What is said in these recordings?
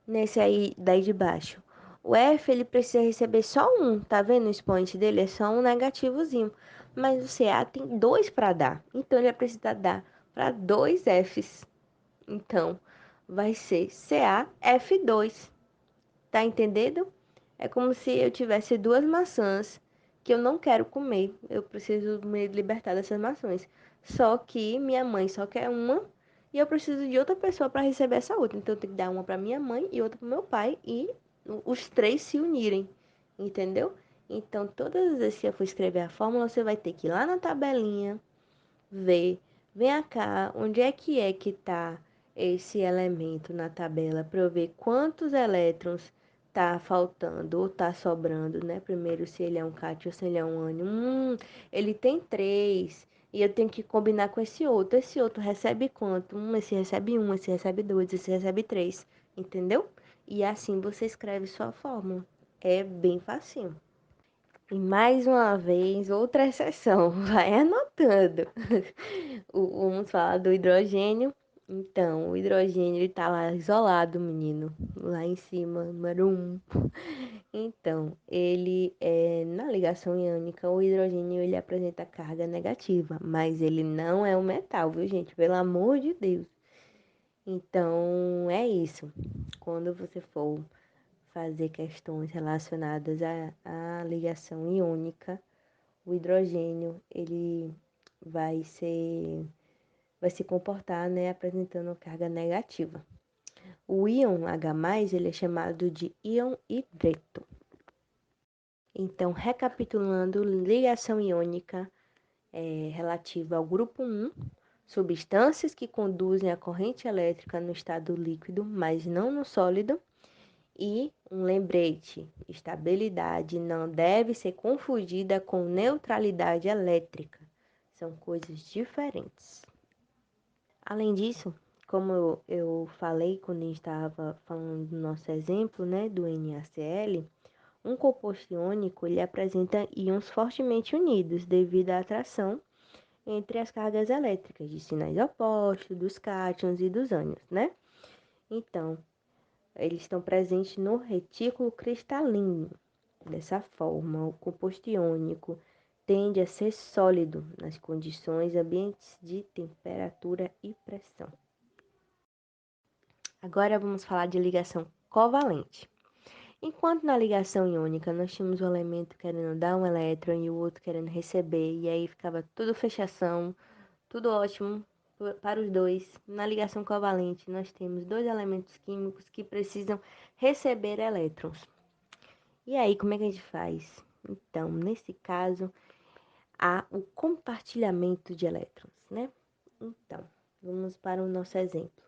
nesse aí daí de baixo. O F ele precisa receber só um, tá vendo? O expoente dele é só um negativozinho. Mas o CA tem dois para dar. Então ele vai precisar dar para dois Fs. Então vai ser CaF2. Tá entendendo? É como se eu tivesse duas maçãs que eu não quero comer. Eu preciso me libertar dessas maçãs. Só que minha mãe só quer uma e eu preciso de outra pessoa para receber essa outra. Então eu tenho que dar uma para minha mãe e outra para meu pai e os três se unirem. Entendeu? Então todas as vezes que eu for escrever a fórmula, você vai ter que ir lá na tabelinha, ver, vem cá, onde é que tá esse elemento na tabela para eu ver quantos elétrons tá faltando ou tá sobrando, né? Primeiro, se ele é um cátion ou se ele é um ânion. Ele tem três. E eu tenho que combinar com esse outro. Esse outro recebe quanto? Esse recebe um, esse recebe dois, esse recebe três. Entendeu? E assim você escreve sua fórmula. É bem facinho. E mais uma vez, outra exceção. Vai anotando. Vamos falar do hidrogênio. Então, o hidrogênio ele tá lá isolado, menino. Lá em cima, número um. Então, ele é na ligação iônica, o hidrogênio ele apresenta carga negativa, mas ele não é um metal, viu, gente? Pelo amor de Deus. Então, é isso. Quando você for fazer questões relacionadas à ligação iônica, o hidrogênio ele vai ser vai se comportar, né, apresentando carga negativa. O íon H+, ele é chamado de íon hidreto. Então, recapitulando, ligação iônica relativa ao grupo 1, substâncias que conduzem a corrente elétrica no estado líquido, mas não no sólido. E um lembrete: estabilidade não deve ser confundida com neutralidade elétrica. São coisas diferentes. Além disso, como eu falei quando a gente estava falando do nosso exemplo, né, do NaCl, um composto iônico ele apresenta íons fortemente unidos devido à atração entre as cargas elétricas de sinais opostos, dos cátions e dos ânions, né? Então, eles estão presentes no retículo cristalino. Dessa forma, o composto iônico tende a ser sólido nas condições ambientes de temperatura e pressão. Agora vamos falar de ligação covalente. Enquanto na ligação iônica nós tínhamos um elemento querendo dar um elétron e o outro querendo receber, e aí ficava tudo fechação, tudo ótimo para os dois. Na ligação covalente nós temos dois elementos químicos que precisam receber elétrons. E aí, como é que a gente faz? Então, nesse caso, há o compartilhamento de elétrons, né? Então, vamos para o nosso exemplo.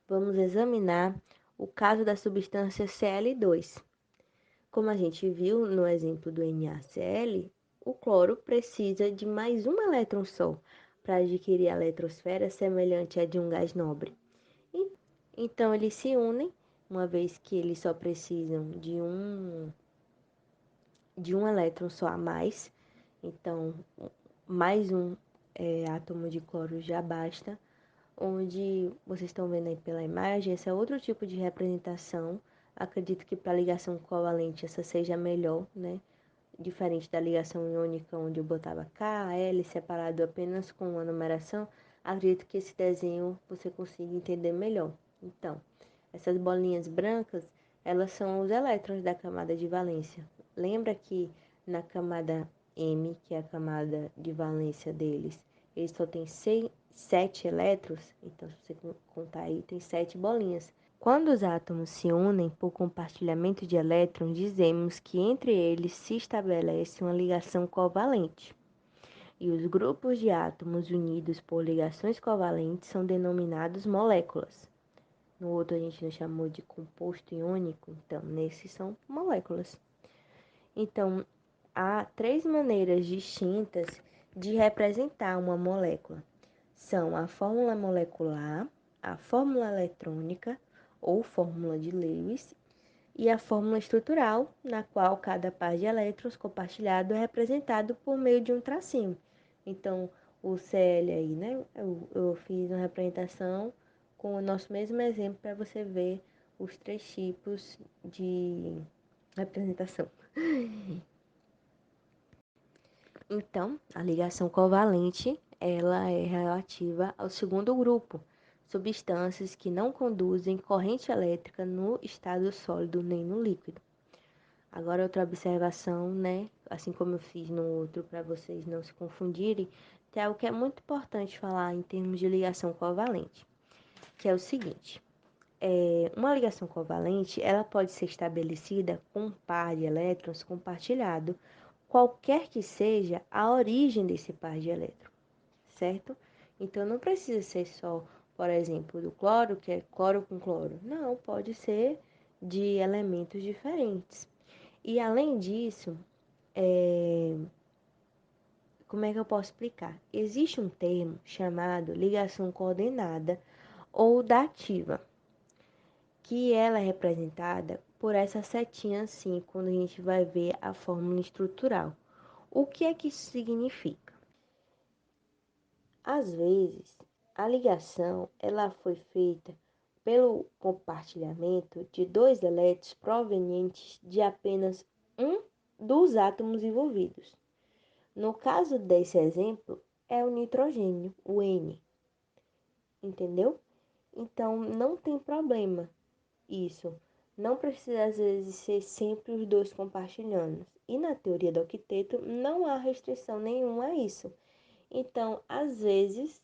Vamos examinar o caso da substância Cl2. Como a gente viu no exemplo do NaCl, o cloro precisa de mais um elétron só para adquirir a eletrosfera semelhante à de um gás nobre. Então, eles se unem, uma vez que eles só precisam de um elétron só a mais. Então, mais um átomo de cloro já basta. Onde vocês estão vendo aí pela imagem, esse é outro tipo de representação. Acredito que para ligação covalente essa seja melhor, né? Diferente da ligação iônica, onde eu botava K, L separado apenas com uma numeração. Acredito que esse desenho você consiga entender melhor. Então, essas bolinhas brancas, elas são os elétrons da camada de valência. Lembra que na camada M, que é a camada de valência deles, eles só tem 7 elétrons, então se você contar aí, tem 7 bolinhas. Quando os átomos se unem por compartilhamento de elétrons, dizemos que entre eles se estabelece uma ligação covalente. E os grupos de átomos unidos por ligações covalentes são denominados moléculas. No outro a gente não chamou de composto iônico, então nesses são moléculas. Então, há 3 maneiras distintas de representar uma molécula. São a fórmula molecular, a fórmula eletrônica ou fórmula de Lewis e a fórmula estrutural, na qual cada par de elétrons compartilhado é representado por meio de um tracinho. Então, o Cl aí, né? Eu fiz uma representação com o nosso mesmo exemplo para você ver os três tipos de representação. Então, a ligação covalente, ela é relativa ao segundo grupo, substâncias que não conduzem corrente elétrica no estado sólido nem no líquido. Agora, outra observação, né? Assim como eu fiz no outro, para vocês não se confundirem, tem algo que é muito importante falar em termos de ligação covalente, que é o seguinte: uma ligação covalente, ela pode ser estabelecida com um par de elétrons compartilhado, qualquer que seja a origem desse par de elétrons, certo? Então, não precisa ser só, por exemplo, do cloro, que é cloro com cloro. Não, pode ser de elementos diferentes. E, além disso, como é que eu posso explicar? Existe um termo chamado ligação coordenada ou dativa, que ela é representada por essa setinha assim, quando a gente vai ver a fórmula estrutural. O que é que isso significa? Às vezes, a ligação ela foi feita pelo compartilhamento de dois elétrons provenientes de apenas um dos átomos envolvidos. No caso desse exemplo, é o nitrogênio, o N, entendeu? Então, não tem problema isso. Não precisa, às vezes, ser sempre os dois compartilhando. E na teoria do octeto, não há restrição nenhuma a isso. Então, às vezes,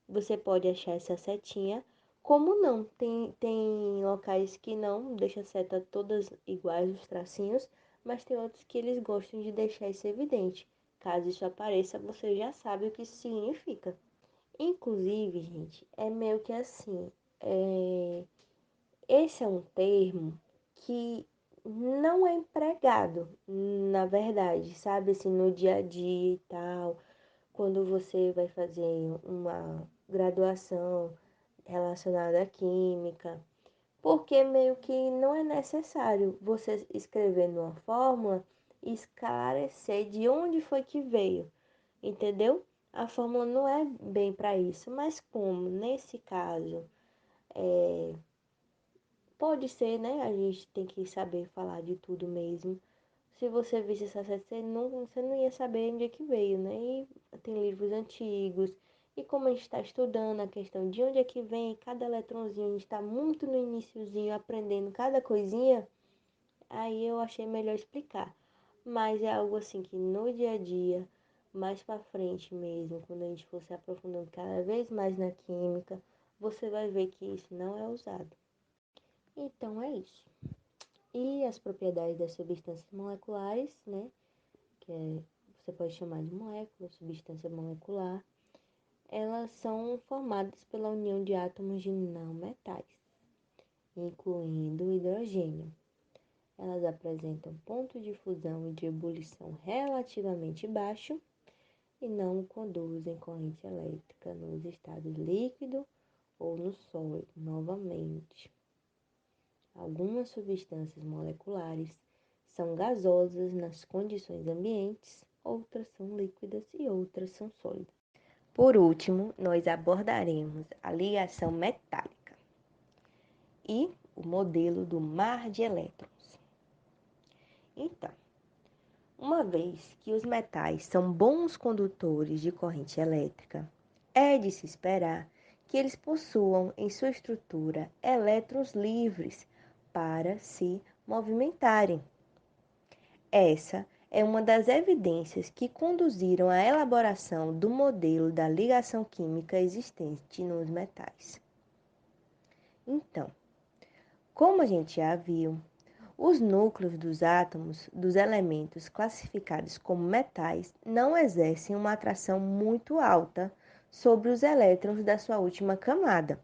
você pode achar essa setinha, como não. Tem locais que não deixa a seta todas iguais, os tracinhos, mas tem outros que eles gostam de deixar isso evidente. Caso isso apareça, você já sabe o que isso significa. Inclusive, gente, é meio que assim. Esse é um termo que não é empregado, na verdade, sabe? Assim, no dia a dia e tal, quando você vai fazer uma graduação relacionada à química, porque meio que não é necessário você escrever numa fórmula e esclarecer de onde foi que veio, entendeu? A fórmula não é bem para isso, mas como nesse caso pode ser, né? A gente tem que saber falar de tudo mesmo. Se você visse essa série, você não ia saber onde é que veio, né? E tem livros antigos. E como a gente está estudando a questão de onde é que vem cada eletrônzinho, a gente está muito no iniciozinho aprendendo cada coisinha, aí eu achei melhor explicar. Mas é algo assim que no dia a dia, mais para frente mesmo, quando a gente for se aprofundando cada vez mais na química, você vai ver que isso não é usado. Então é isso. E as propriedades das substâncias moleculares, né? Você pode chamar de molécula, substância molecular. Elas são formadas pela união de átomos de não metais, incluindo o hidrogênio. Elas apresentam ponto de fusão e de ebulição relativamente baixo e não conduzem corrente elétrica nos estados líquido ou no sólido, novamente. Algumas substâncias moleculares são gasosas nas condições ambientes, outras são líquidas e outras são sólidas. Por último, nós abordaremos a ligação metálica e o modelo do mar de elétrons. Então, uma vez que os metais são bons condutores de corrente elétrica, é de se esperar que eles possuam em sua estrutura elétrons livres para se movimentarem. Essa é uma das evidências que conduziram à elaboração do modelo da ligação química existente nos metais. Então, como a gente já viu, os núcleos dos átomos dos elementos classificados como metais não exercem uma atração muito alta sobre os elétrons da sua última camada.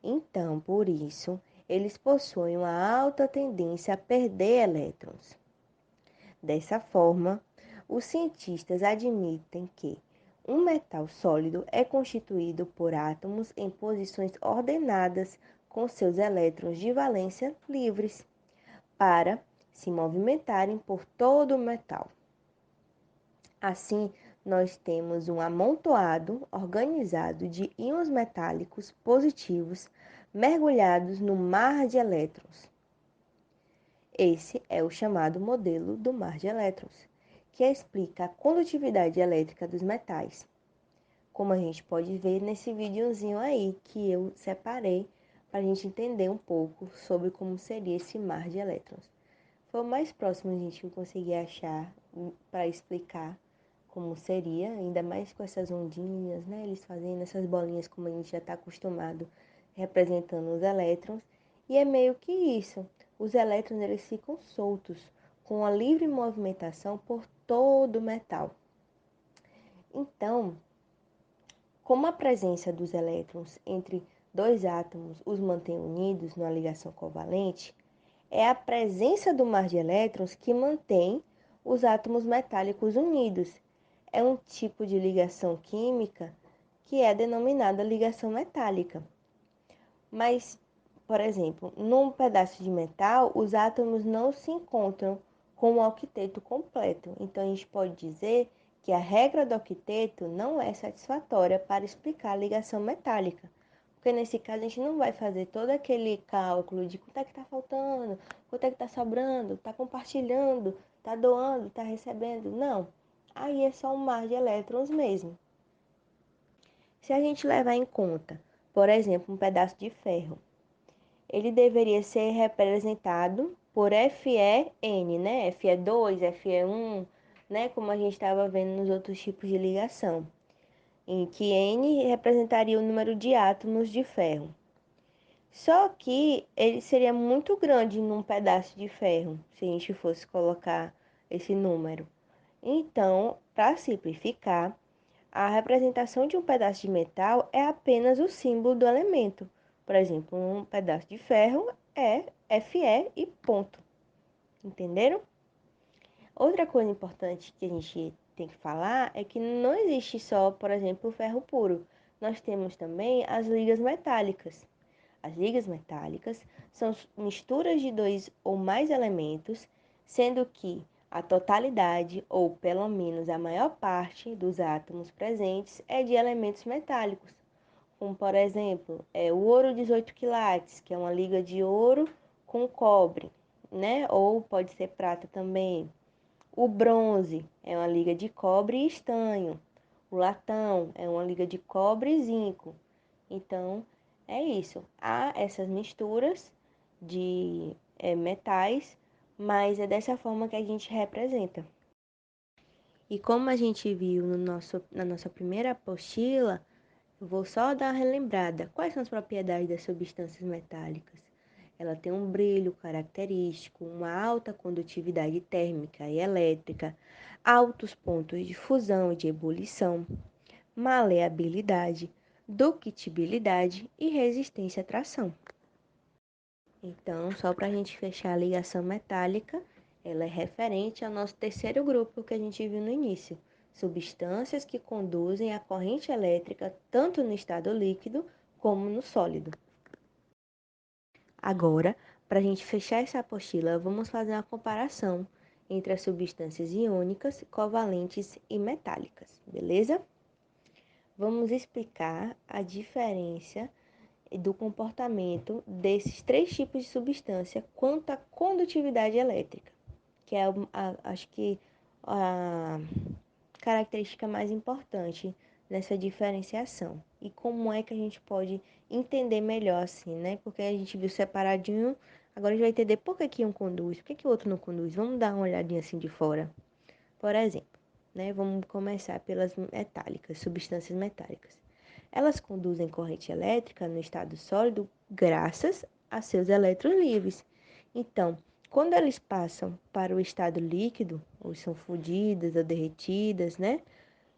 Então, por isso, eles possuem uma alta tendência a perder elétrons. Dessa forma, os cientistas admitem que um metal sólido é constituído por átomos em posições ordenadas com seus elétrons de valência livres para se movimentarem por todo o metal. Assim, nós temos um amontoado organizado de íons metálicos positivos mergulhados no mar de elétrons. Esse é o chamado modelo do mar de elétrons, que explica a condutividade elétrica dos metais, como a gente pode ver nesse videozinho aí que eu separei para a gente entender um pouco sobre como seria esse mar de elétrons. Foi o mais próximo a gente conseguir achar para explicar como seria, ainda mais com essas ondinhas, né? Eles fazendo essas bolinhas como a gente já está acostumado, representando os elétrons. E é meio que isso. Os elétrons eles ficam soltos, com a livre movimentação por todo o metal. Então, como a presença dos elétrons entre dois átomos os mantém unidos numa ligação covalente, é a presença do mar de elétrons que mantém os átomos metálicos unidos. É um tipo de ligação química que é denominada ligação metálica. Mas, por exemplo, num pedaço de metal, os átomos não se encontram com um octeto completo. Então, a gente pode dizer que a regra do octeto não é satisfatória para explicar a ligação metálica. Porque nesse caso a gente não vai fazer todo aquele cálculo de quanto é que está faltando, quanto é que está sobrando, está compartilhando, está doando, está recebendo. Não. Aí é só um mar de elétrons mesmo. Se a gente levar em conta, por exemplo, um pedaço de ferro, ele deveria ser representado por FeN, né? Fe2, Fe1, né? Como a gente estava vendo nos outros tipos de ligação, em que N representaria o número de átomos de ferro. Só que ele seria muito grande num pedaço de ferro, se a gente fosse colocar esse número. Então, para simplificar, a representação de um pedaço de metal é apenas o símbolo do elemento. Por exemplo, um pedaço de ferro é Fe e ponto. Entenderam? Outra coisa importante que a gente tem que falar é que não existe só, por exemplo, o ferro puro. Nós temos também as ligas metálicas. As ligas metálicas são misturas de dois ou mais elementos, sendo que a totalidade, ou pelo menos a maior parte dos átomos presentes, é de elementos metálicos, como por exemplo, o ouro 18 quilates, que é uma liga de ouro com cobre, né? Ou pode ser prata também. O bronze é uma liga de cobre e estanho. O latão é uma liga de cobre e zinco. Então, é isso. Há essas misturas de metais, mas é dessa forma que a gente representa. E como a gente viu na nossa primeira apostila, eu vou só dar uma relembrada. Quais são as propriedades das substâncias metálicas? Ela tem um brilho característico, uma alta condutividade térmica e elétrica, altos pontos de fusão e de ebulição, maleabilidade, ductibilidade e resistência à tração. Então, só para a gente fechar a ligação metálica, ela é referente ao nosso terceiro grupo que a gente viu no início, substâncias que conduzem a corrente elétrica tanto no estado líquido como no sólido. Agora, para a gente fechar essa apostila, vamos fazer uma comparação entre as substâncias iônicas, covalentes e metálicas, beleza? Vamos explicar a diferença do comportamento desses três tipos de substância quanto à condutividade elétrica, que é, acho que, a característica mais importante nessa diferenciação. E como é que a gente pode entender melhor assim, né? Porque a gente viu separadinho, agora a gente vai entender por que um conduz, por que o outro não conduz. Vamos dar uma olhadinha assim de fora. Por exemplo, né? Vamos começar pelas metálicas, substâncias metálicas. Elas conduzem corrente elétrica no estado sólido graças a seus elétrons livres. Então, quando eles passam para o estado líquido, ou são fundidas ou derretidas, né?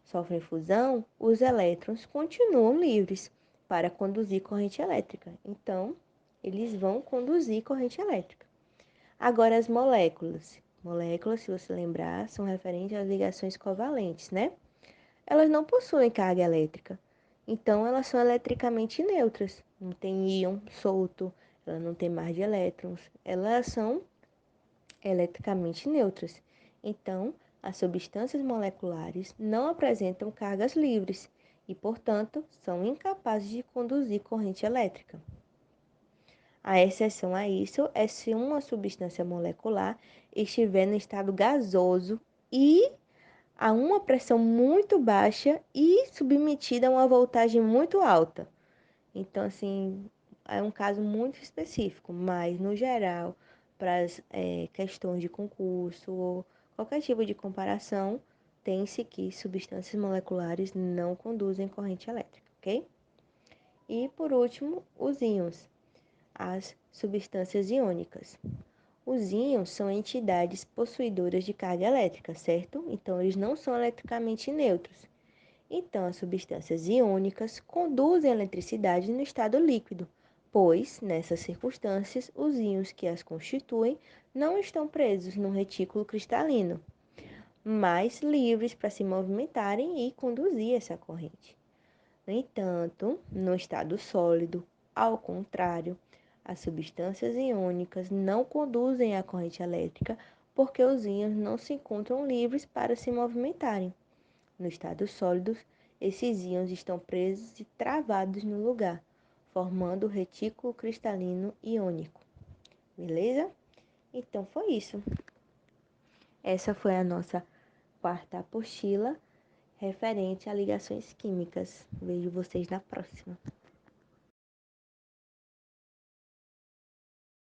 Sofrem fusão, os elétrons continuam livres para conduzir corrente elétrica. Então, eles vão conduzir corrente elétrica. Agora, as moléculas. Moléculas, se você lembrar, são referentes às ligações covalentes, né? Elas não possuem carga elétrica. Então, elas são eletricamente neutras. Não tem íon solto, ela não tem mar de elétrons. Elas são eletricamente neutras. Então, as substâncias moleculares não apresentam cargas livres e, portanto, são incapazes de conduzir corrente elétrica. A exceção a isso é se uma substância molecular estiver no estado gasoso e a uma pressão muito baixa e submetida a uma voltagem muito alta. Então, assim, é um caso muito específico, mas no geral, para as questões de concurso ou qualquer tipo de comparação, tem-se que substâncias moleculares não conduzem corrente elétrica, ok? E por último, os íons, as substâncias iônicas. Os íons são entidades possuidoras de carga elétrica, certo? Então, eles não são eletricamente neutros. Então, as substâncias iônicas conduzem a eletricidade no estado líquido, pois, nessas circunstâncias, os íons que as constituem não estão presos no retículo cristalino, mas livres para se movimentarem e conduzir essa corrente. No entanto, no estado sólido, ao contrário, as substâncias iônicas não conduzem a corrente elétrica porque os íons não se encontram livres para se movimentarem. No estado sólido, esses íons estão presos e travados no lugar, formando o retículo cristalino iônico. Beleza? Então foi isso. Essa foi a nossa quarta apostila referente a ligações químicas. Vejo vocês na próxima.